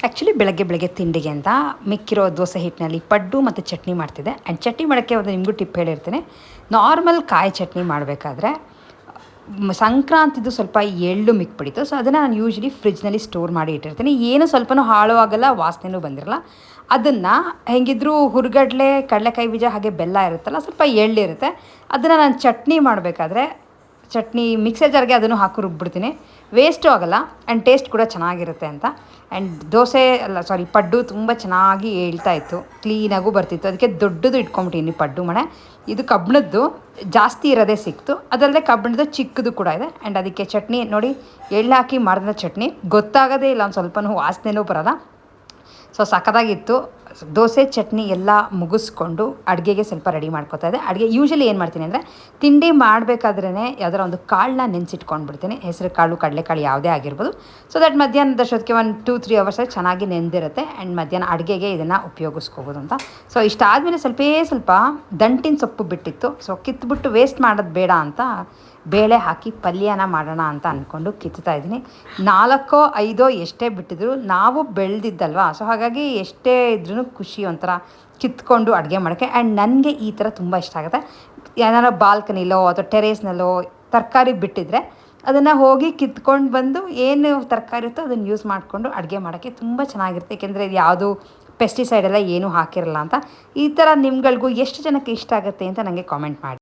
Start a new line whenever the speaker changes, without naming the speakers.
Actually ಬೆಳಗ್ಗೆ ತಿಂಡಿಗೆ ಅಂತ ಮಿಕ್ಕಿರೋ ದೋಸೆ ಹಿಟ್ಟಿನಲ್ಲಿ ಪಡ್ಡು ಮತ್ತು ಚಟ್ನಿ ಮಾಡ್ತಿದ್ದೆ. ಆ್ಯಂಡ್ ಚಟ್ನಿ ಮಾಡೋಕ್ಕೆ ಒಂದು ನಿಮಗೂ ಟಿಪ್ ಹೇಳಿರ್ತೀನಿ. ನಾರ್ಮಲ್ ಕಾಯಿ ಚಟ್ನಿ ಮಾಡಬೇಕಾದ್ರೆ ಸಂಕ್ರಾಂತಿದು ಸ್ವಲ್ಪ ಎಳ್ಳು ಮಿಕ್ಬಿಡಿತ್ತು. ಸೊ ಅದನ್ನು ನಾನು ಯೂಶ್ವಲಿ ಫ್ರಿಜ್ನಲ್ಲಿ ಸ್ಟೋರ್ ಮಾಡಿ ಇಟ್ಟಿರ್ತೀನಿ. ಏನು ಸ್ವಲ್ಪನೂ ಹಾಳು ಆಗಲ್ಲ, ವಾಸನೆಯೂ ಬಂದಿರಲ್ಲ. ಅದನ್ನು ಹೆಂಗಿದ್ರೂ ಹುರ್ಗಡ್ಲೆ, ಕಡಲೆಕಾಯಿ ಬೀಜ ಹಾಗೆ ಬೆಲ್ಲ ಇರುತ್ತಲ್ಲ, ಸ್ವಲ್ಪ ಎಳ್ಳಿರುತ್ತೆ. ಅದನ್ನು ನಾನು ಚಟ್ನಿ ಮಾಡಬೇಕಾದ್ರೆ ಚಟ್ನಿ ಮಿಕ್ಸರ್ ಜಾರ್ಗೆ ಅದನ್ನು ಹಾಕಿ ರುಬ್ಬಿಡ್ತೀನಿ. ವೇಸ್ಟು ಆಗೋಲ್ಲ ಆ್ಯಂಡ್ ಟೇಸ್ಟ್ ಕೂಡ ಚೆನ್ನಾಗಿರುತ್ತೆ ಅಂತ. ಆ್ಯಂಡ್ ದೋಸೆ ಪಡ್ಡು ತುಂಬ ಚೆನ್ನಾಗಿ ಏಳ್ತಾಯಿತ್ತು, ಕ್ಲೀನಾಗೂ ಬರ್ತಿತ್ತು. ಅದಕ್ಕೆ ದೊಡ್ಡದು ಇಟ್ಕೊಂಬಿಟ್ಟಿನಿ ಪಡ್ಡು ಮಣೆ. ಇದು ಕಬ್ಬಿಣದ್ದು ಜಾಸ್ತಿ ಇರೋದೇ ಸಿಕ್ತು. ಅದಲ್ಲದೆ ಕಬ್ಬಿಣದ್ದು ಚಿಕ್ಕದು ಕೂಡ ಇದೆ. ಆ್ಯಂಡ್ ಅದಕ್ಕೆ ಚಟ್ನಿ ನೋಡಿ, ಎಳ್ಳು ಹಾಕಿ ಮಾಡಿದ ಚಟ್ನಿ ಗೊತ್ತಾಗೋದೇ ಇಲ್ಲ, ಒಂದು ಸ್ವಲ್ಪನೂ ವಾಸನೆನೂ ಬರೋಲ್ಲ. ಸೊ ಸಖತ್ತಾಗಿತ್ತು. ದೋಸೆ ಚಟ್ನಿ ಎಲ್ಲ ಮುಗಿಸ್ಕೊಂಡು ಅಡುಗೆಗೆ ಸ್ವಲ್ಪ ರೆಡಿ ಮಾಡ್ಕೊತಾ ಇದೆ. ಅಡುಗೆ ಯೂಶ್ವಲಿ ಏನು ಮಾಡ್ತೀನಿ ಅಂದರೆ, ತಿಂಡಿ ಮಾಡಬೇಕಾದ್ರೇ ಯಾವ್ದಾರ ಒಂದು ಕಾಳನ್ನ ನೆನೆಸಿಟ್ಕೊಂಡ್ಬಿಡ್ತೀನಿ. ಹೆಸರು ಕಾಳು, ಕಡಲೆಕಾಳು ಯಾವುದೇ ಆಗಿರ್ಬೋದು. ಸೊ ದಟ್ ಮಧ್ಯಾಹ್ನದಷ್ಟೊತ್ತಿಗೆ ಒಂದು 2-3 ಅವರ್ಸ್ ಚೆನ್ನಾಗಿ ನೆಂದಿರುತ್ತೆ. ಆ್ಯಂಡ್ ಮಧ್ಯಾಹ್ನ ಅಡುಗೆಗೆ ಇದನ್ನು ಉಪಯೋಗಿಸ್ಕೋಬೋದು ಅಂತ. ಸೊ ಇಷ್ಟಾದಮೇಲೆ ಸ್ವಲ್ಪ ದಂಟಿನ ಸೊಪ್ಪು ಬಿಟ್ಟಿತ್ತು. ಸೊ ಕಿತ್ಬಿಟ್ಟು ವೇಸ್ಟ್ ಮಾಡೋದು ಬೇಡ ಅಂತ ಬೇಳೆ ಹಾಕಿ ಪಲ್ಯನ ಮಾಡೋಣ ಅಂತ ಅಂದ್ಕೊಂಡು ಕಿತ್ತಾ ಇದ್ದೀನಿ. 4-5 ಎಷ್ಟೇ ಬಿಟ್ಟಿದ್ರು ನಾವು ಬೆಳೆದಿದ್ದಲ್ವ. ಸೊ ಹಾಗಾಗಿ ಎಷ್ಟೇ ಇದ್ರೂ ಖುಷಿ, ಒಂಥರ ಕಿತ್ಕೊಂಡು ಅಡುಗೆ ಮಾಡೋಕ್ಕೆ. ಆ್ಯಂಡ್ ನನಗೆ ಈ ಥರ ತುಂಬ ಇಷ್ಟ ಆಗುತ್ತೆ. ಏನಾರ ಬಾಲ್ಕನಿಲೋ ಅಥವಾ ಟೆರೇಸ್ನಲ್ಲೋ ತರಕಾರಿ ಬಿಟ್ಟಿದ್ರೆ ಅದನ್ನು ಹೋಗಿ ಕಿತ್ಕೊಂಡು ಬಂದು ಏನು ತರಕಾರಿ ಇರುತ್ತೋ ಅದನ್ನು ಯೂಸ್ ಮಾಡಿಕೊಂಡು ಅಡುಗೆ ಮಾಡೋಕ್ಕೆ ತುಂಬ ಚೆನ್ನಾಗಿರುತ್ತೆ. ಏಕೆಂದರೆ ಇದು ಯಾವುದು ಪೆಸ್ಟಿಸೈಡ್ ಎಲ್ಲ ಏನೂ ಹಾಕಿರಲ್ಲ ಅಂತ. ಈ ಥರ ನಿಮ್ಗಳಿಗೂ ಎಷ್ಟು ಜನಕ್ಕೆ ಇಷ್ಟ ಆಗುತ್ತೆ ಅಂತ ನನಗೆ ಕಾಮೆಂಟ್ ಮಾಡಿ.